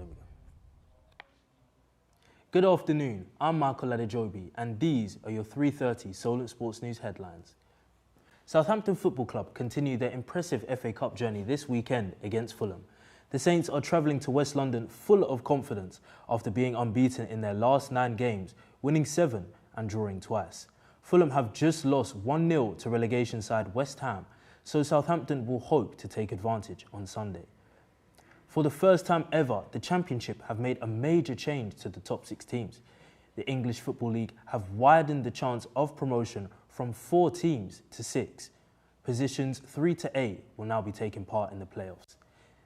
There we go. Good afternoon, I'm Michael Adejobi, and these are your 3:30 Solent Sports News headlines. Southampton Football Club continue their impressive FA Cup journey this weekend against Fulham. The Saints are travelling to West London full of confidence after being unbeaten in their last 9 games, winning 7 and drawing twice. Fulham have just lost 1-0 to relegation side West Ham, so Southampton will hope to take advantage on Sunday. For the first time ever, the Championship have made a major change to the top 6 teams. The English Football League have widened the chance of promotion from 4 teams to 6. Positions 3 to 8 will now be taking part in the playoffs.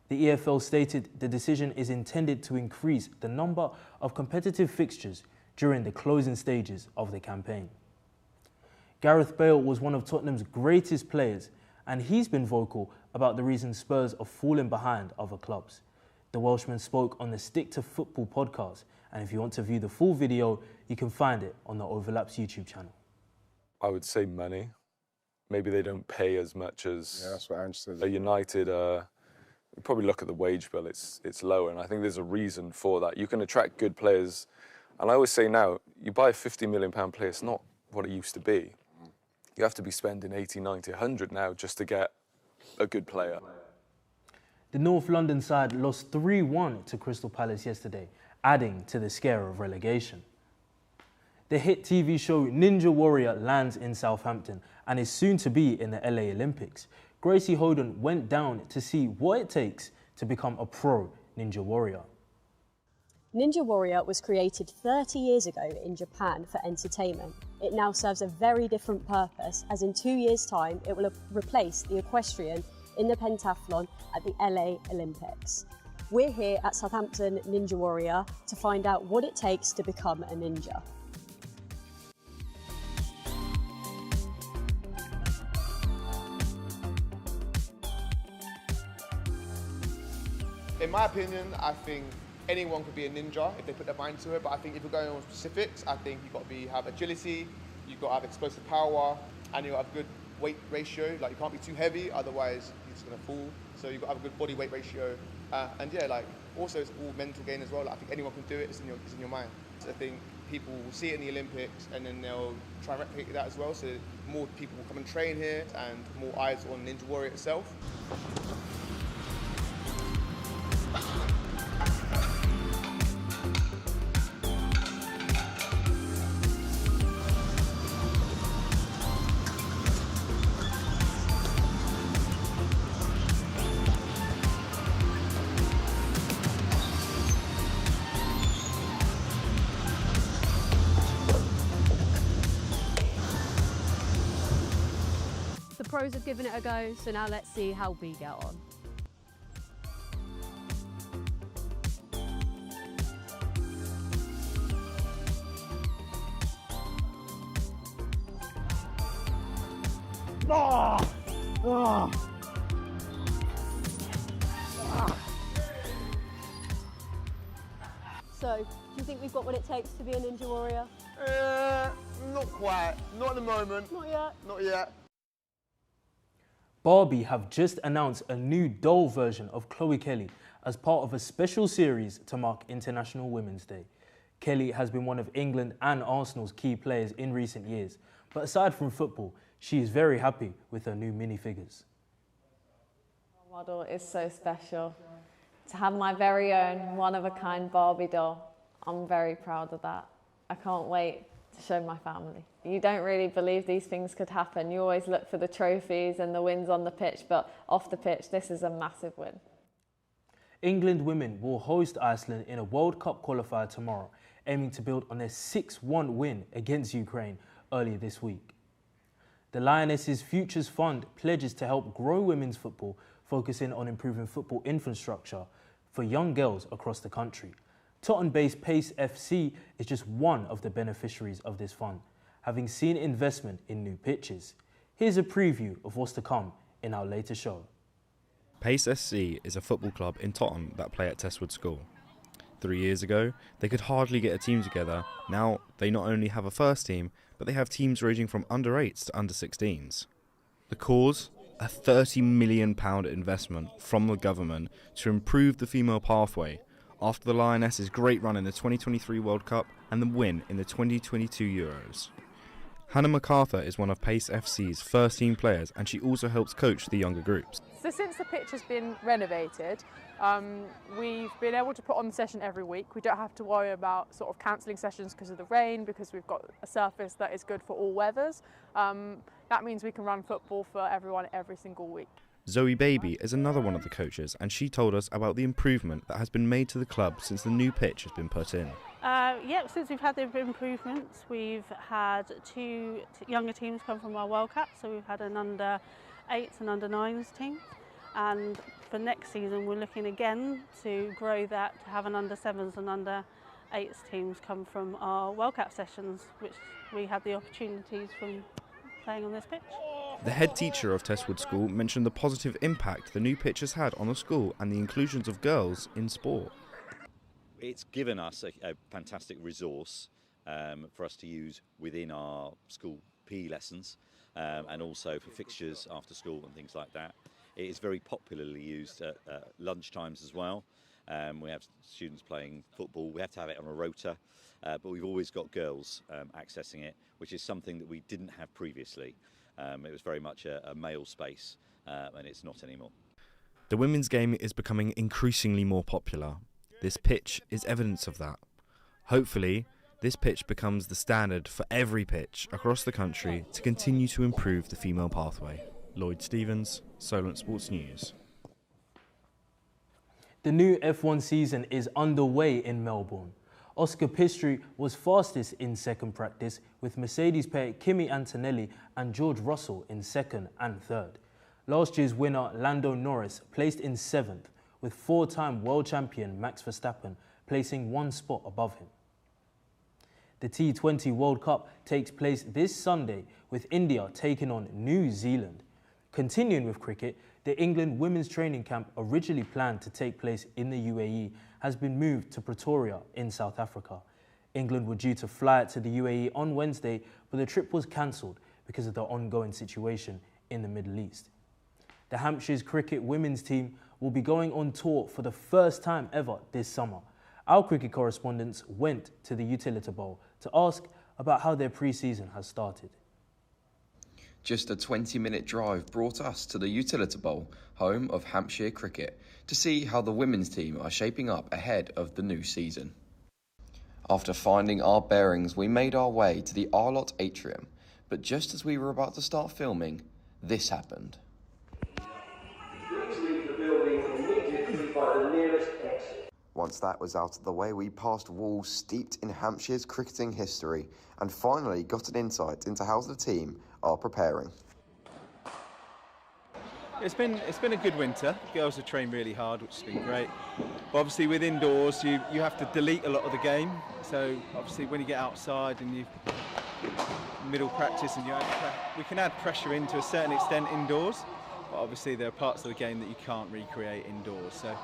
The EFL stated the decision is intended to increase the number of competitive fixtures during the closing stages of the campaign. Gareth Bale was one of Tottenham's greatest players, and he's been vocal about the reason Spurs are falling behind other clubs. The Welshman spoke on the Stick to Football podcast, and if you want to view the full video, you can find it on the Overlaps YouTube channel. I would say money. Maybe they don't pay as much as that's what Ange says. a United. You probably look at the wage bill, it's lower, and I think there's a reason for that. You can attract good players, and I always say now, you buy a £50 million player, it's not what it used to be. You have to be spending 80, 90, 100 now just to get a good player. The North London side lost 3-1 to Crystal Palace yesterday, adding to the scare of relegation. The hit TV show Ninja Warrior lands in Southampton and is soon to be in the LA Olympics. Gracie Holden went down to see what it takes to become a pro Ninja Warrior. Ninja Warrior was created 30 years ago in Japan for entertainment. It now serves a very different purpose, as in 2 years' time it will replace the equestrian in the pentathlon at the LA Olympics. We're here at Southampton Ninja Warrior to find out what it takes to become a ninja. In my opinion, I think anyone could be a ninja if they put their mind to it, but I think if you're going on specifics, I think you've got to have agility, you've got to have explosive power, and you've got to have good weight ratio. Like, you can't be too heavy, otherwise you're just going to fall. So you've got to have a good body weight ratio. And yeah, like, also it's all mental gain as well. Like, I think anyone can do it, it's in your mind. So I think people will see it in the Olympics and then they'll try and replicate that as well. So more people will come and train here and more eyes on Ninja Warrior itself. The pros have given it a go, so now let's see how we get on. So, do you think we've got what it takes to be a Ninja Warrior? Not quite. Not at the moment. Not yet. Not yet. Barbie have just announced a new doll version of Chloe Kelly as part of a special series to mark International Women's Day. Kelly has been one of England and Arsenal's key players in recent years, but aside from football, she is very happy with her new minifigures. Model is so special. To have my very own one-of-a-kind Barbie doll, I'm very proud of that. I can't wait to show my family. You don't really believe these things could happen. You always look for the trophies and the wins on the pitch, but off the pitch, this is a massive win. England women will host Iceland in a World Cup qualifier tomorrow, aiming to build on their 6-1 win against Ukraine earlier this week. The Lionesses Futures Fund pledges to help grow women's football, focusing on improving football infrastructure for young girls across the country. Tottenham-based Pace FC is just one of the beneficiaries of this fund, having seen investment in new pitches. Here's a preview of what's to come in our latest show. Pace SC is a football club in Tottenham that play at Testwood School. 3 years ago, they could hardly get a team together. Now, they not only have a first team, but they have teams ranging from under-8s to under-16s. The cause? A £30 million investment from the government to improve the female pathway, after the Lionesses' great run in the 2023 World Cup and the win in the 2022 Euros. Hannah MacArthur is one of Pace FC's first team players, and she also helps coach the younger groups. So since the pitch has been renovated, we've been able to put on the session every week. We don't have to worry about sort of cancelling sessions because of the rain, because we've got a surface that is good for all weathers. That means we can run football for everyone every single week. Zoe Baby is another one of the coaches, and she told us about the improvement that has been made to the club since the new pitch has been put in. Since we've had the improvements, we've had two younger teams come from our World Cup, so we've had an under 8s and under 9s team, and for next season we're looking again to grow that, to have an under 7s and under 8s teams come from our World Cup sessions, which we had the opportunities from playing on this pitch. The head teacher of Testwood School mentioned the positive impact the new pitch has had on the school and the inclusions of girls in sport. It's given us a fantastic resource for us to use within our school PE lessons and also for fixtures after school and things like that. It is very popularly used at lunch times as well. We have students playing football. We have to have it on a rota, but we've always got girls accessing it, which is something that we didn't have previously. It was very much a male space, and it's not anymore. The women's game is becoming increasingly more popular. This pitch is evidence of that. Hopefully, this pitch becomes the standard for every pitch across the country to continue to improve the female pathway. Lloyd Stevens, Solent Sports News. The new F1 season is underway in Melbourne. Oscar Piastri was fastest in second practice, with Mercedes pair Kimi Antonelli and George Russell in second and third. Last year's winner Lando Norris placed in 7th, with 4-time world champion Max Verstappen placing 1 spot above him. The T20 World Cup takes place this Sunday, with India taking on New Zealand. Continuing with cricket, the England women's training camp, originally planned to take place in the UAE, has been moved to Pretoria in South Africa. England were due to fly out to the UAE on Wednesday, but the trip was cancelled because of the ongoing situation in the Middle East. The Hampshire's cricket women's team will be going on tour for the first time ever this summer. Our cricket correspondents went to the Utilita Bowl to ask about how their pre-season has started. Just a 20-minute drive brought us to the Utilita Bowl, home of Hampshire cricket, to see how the women's team are shaping up ahead of the new season. After finding our bearings, we made our way to the Arlott atrium, but just as we were about to start filming, this happened. Once that was out of the way, we passed walls steeped in Hampshire's cricketing history and finally got an insight into how the team are preparing. It's been a good winter. The girls have trained really hard, which has been great. But obviously with indoors, you have to delete a lot of the game. So obviously when you get outside and you middle practice and we can add pressure in to a certain extent indoors. But obviously there are parts of the game that you can't recreate indoors. So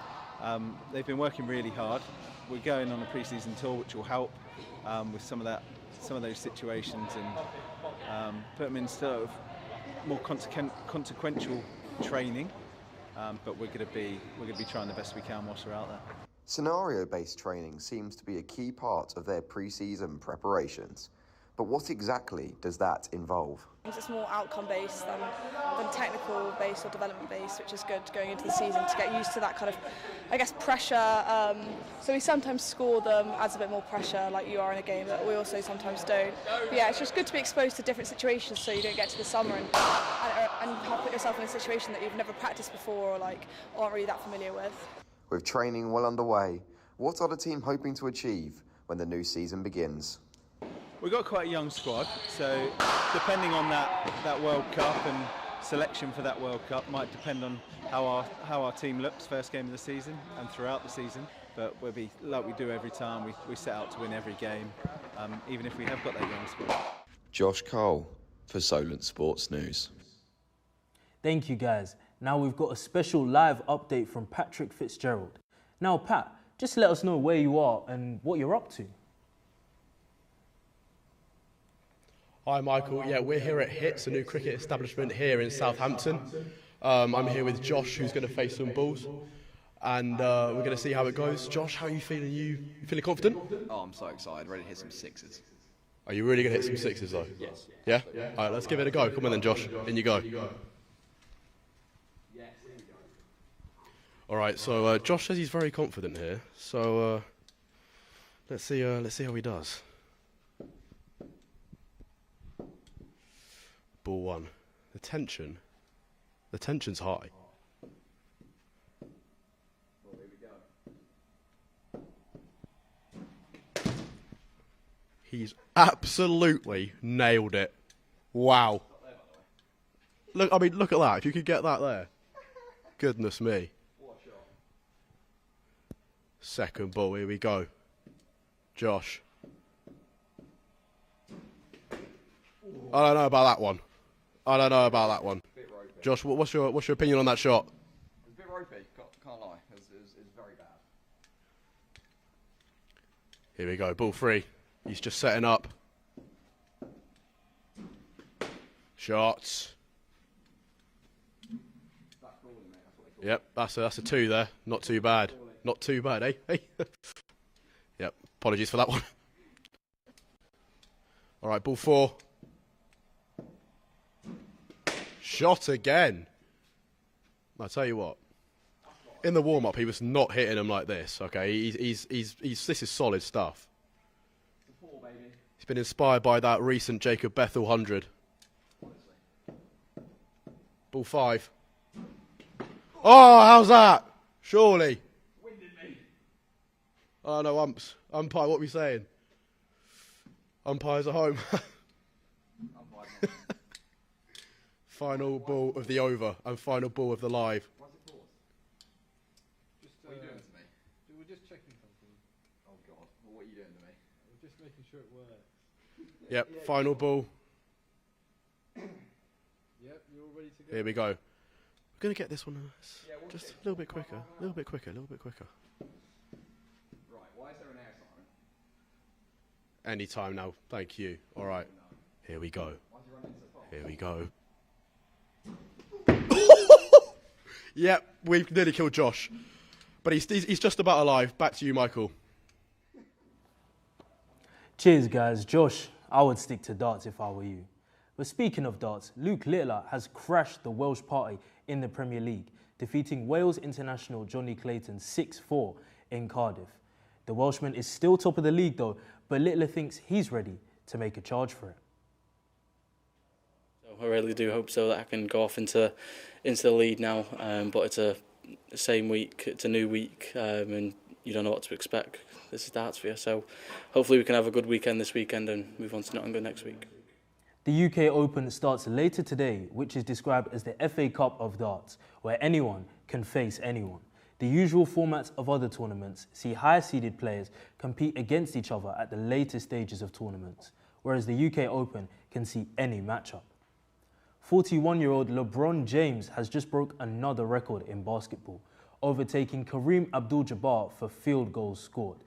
they've been working really hard. We're going on a pre-season tour, which will help with some of those situations and put them in sort of more consequential training. But we're going to be trying the best we can whilst we're out there. Scenario-based training seems to be a key part of their pre-season preparations. But what exactly does that involve? It's more outcome-based than technical-based or development-based, which is good going into the season to get used to that kind of, I guess, pressure. So we sometimes score them, adds a bit more pressure like you are in a game, but we also sometimes don't. But yeah, it's just good to be exposed to different situations so you don't get to the summer and put yourself in a situation that you've never practiced before or aren't really that familiar with. With training well underway, what are the team hoping to achieve when the new season begins? We've got quite a young squad, so depending on that World Cup and selection for that World Cup might depend on how our team looks first game of the season and throughout the season. But we'll be like we do every time. We set out to win every game, even if we have got that young squad. Josh Cole for Solent Sports News. Thank you, guys. Now we've got a special live update from Patrick Fitzgerald. Now, Pat, just let us know where you are and what you're up to. Hi Michael, yeah, we're here at HITS, a new cricket establishment here in Southampton. I'm here with Josh, who's going to face some balls. and we're going to see how it goes. Josh, how are you feeling? You feeling confident? Oh, I'm so excited. Ready to hit some sixes. Are you really going to hit some sixes though? Yes. Yeah? All right, let's give it a go. Come on then, Josh. In you go. All right, so Josh says he's very confident here. So let's see how he does. Ball one. The tension's high. He's absolutely nailed it. Wow. Look at that. If you could get that there. Goodness me. Second ball, here we go. Josh. I don't know about that one. Josh, what's your opinion on that shot? It's a bit ropey, can't lie. It's very bad. Here we go, ball three. He's just setting up. Shots. Yep, that's a two there. Not too bad. Not too bad, eh? Hey. Yep, apologies for that one. All right, ball four. Shot again. I'll tell you what. In the warm-up, he was not hitting them like this. Okay, this is solid stuff. He's been inspired by that recent Jacob Bethel 100. Ball five. Oh, how's that? Surely. Oh no, umps. Umpire, what are we saying? Umpires at home. Final ball of the over and final ball of the live. What are you doing to me? We're just checking something. Oh God, what are you doing to me? We're just making sure it works. Yep, final ball. Yep, you're all ready to go. Here we go. We're going to get this one just a little bit quicker. A little bit quicker. Right, why is there an air siren? Any time now. Thank you. All right. Here we go. Here we go. Yep, we've nearly killed Josh. But he's just about alive. Back to you, Michael. Cheers, guys. Josh, I would stick to darts if I were you. But speaking of darts, Luke Littler has crashed the Welsh party in the Premier League, defeating Wales international Johnny Clayton 6-4 in Cardiff. The Welshman is still top of the league though, but Littler thinks he's ready to make a charge for it. I really do hope so that I can go off into the lead now, but it's a same week, it's a new week, and you don't know what to expect. This is darts for you, so hopefully we can have a good weekend this weekend and move on to Nottingham next week. The UK Open starts later today, which is described as the FA Cup of darts, where anyone can face anyone. The usual formats of other tournaments see higher-seeded players compete against each other at the later stages of tournaments, whereas the UK Open can see any matchup. 41-year-old LeBron James has just broke another record in basketball, overtaking Kareem Abdul-Jabbar for field goals scored,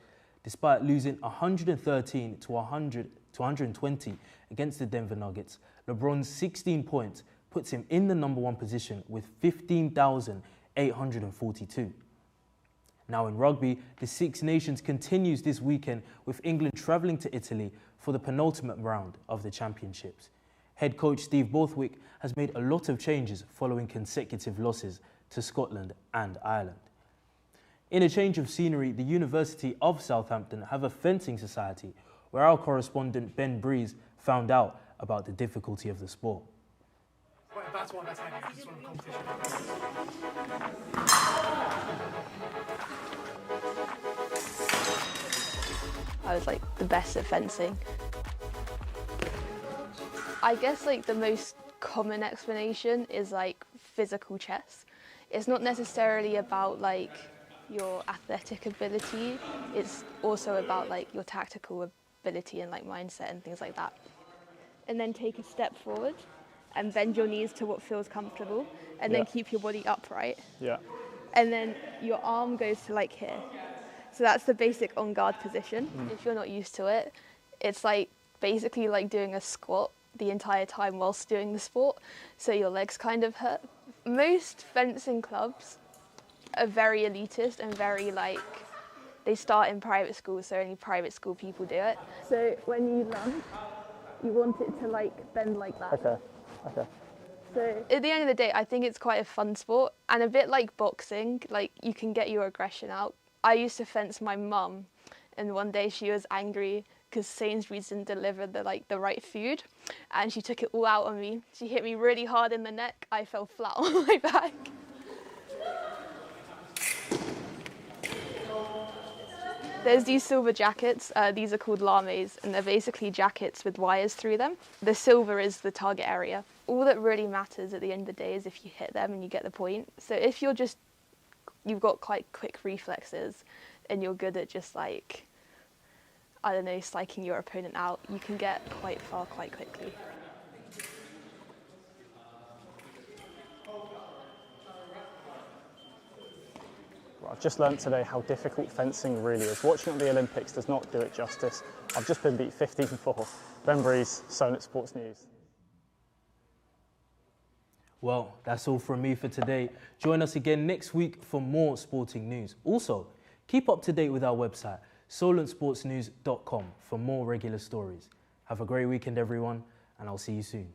despite losing 113 to 120 against the Denver Nuggets. LeBron's 16 points puts him in the #1 position with 15,842. Now in rugby, the Six Nations continues this weekend with England travelling to Italy for the penultimate round of the championships. Head coach Steve Borthwick has made a lot of changes following consecutive losses to Scotland and Ireland. In a change of scenery, the University of Southampton have a fencing society where our correspondent Ben Breeze found out about the difficulty of the sport. That's one that's heavy. This one competition. I was like the best at fencing. I guess like the most common explanation is like physical chess. It's not necessarily about like your athletic ability, it's also about like your tactical ability and like mindset and things like that. And then take a step forward and bend your knees to what feels comfortable and then keep your body upright. Yeah. And then your arm goes to like here. So that's the basic on guard position. If you're not used to it, it's like basically like doing a squat the entire time whilst doing the sport. So your legs kind of hurt. Most fencing clubs are very elitist and very like, they start in private schools, so only private school people do it. So when you land, you want it to like bend like that. Okay, okay. So at the end of the day, I think it's quite a fun sport and a bit like boxing, like you can get your aggression out. I used to fence my mum, and one day she was angry because Sainsbury's didn't deliver the right food, and she took it all out on me. She hit me really hard in the neck. I fell flat on my back. There's these silver jackets. These are called lames, and they're basically jackets with wires through them. The silver is the target area. All that really matters at the end of the day is if you hit them and you get the point. So if you've got quite quick reflexes and you're good at just like, I don't know, psyching your opponent out, you can get quite far quite quickly. Well, I've just learnt today how difficult fencing really is. Watching at the Olympics does not do it justice. I've just been beat 15-4. Ben Breeze, Solent Sports News. Well, that's all from me for today. Join us again next week for more sporting news. Also, keep up to date with our website, solentsportsnews.com, for more regular stories. Have a great weekend, everyone, and I'll see you soon.